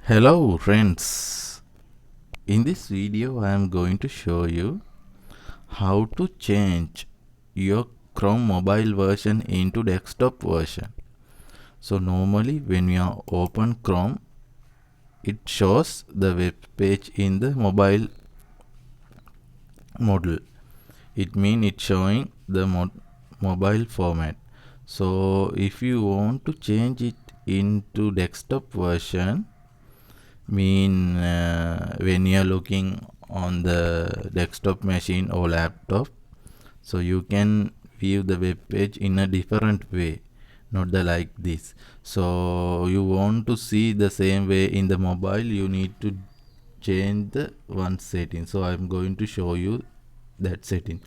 Hello friends, in this video I am going to show you how to change your Chrome mobile version into desktop version. So normally when you open Chrome, it shows the web page in the mobile model. It means it's showing the mobile format. So if you want to change it into desktop version, when you're looking on the desktop machine or laptop, so you can view the web page in a different way, not the like this. So you want to see the same way in the mobile, you need to change the one setting. So I'm going to show you that setting.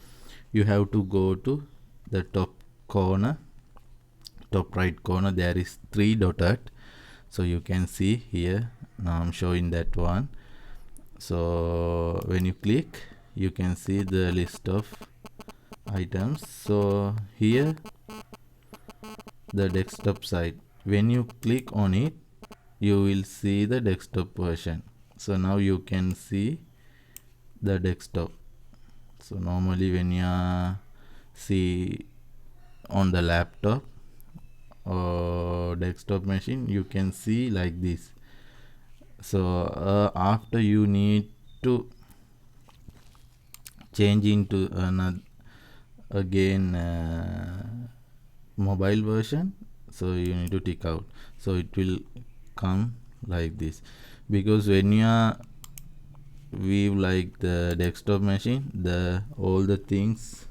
You have to go to the corner top right corner, there is three dotted. So you can see here, now I'm showing that one. So when you click, you can see the list of items. So here the desktop side, when you click on it, you will see the desktop version. So now you can see the desktop. So normally when you see on the laptop or desktop machine, you can see like this. So after you need to change into another again mobile version, so you need to tick out. So it will come like this, because when you are view like the desktop machine, the all the things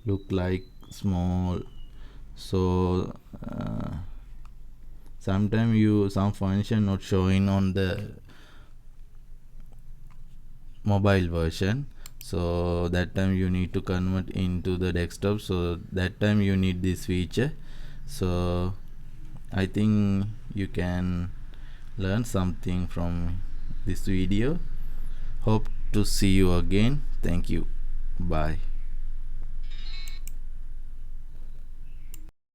look like small. So sometimes some function not showing on the mobile version, so that time you need to convert into the desktop. So that time you need this feature. So I think you can learn something from this video. Hope to see you again. Thank you. Bye.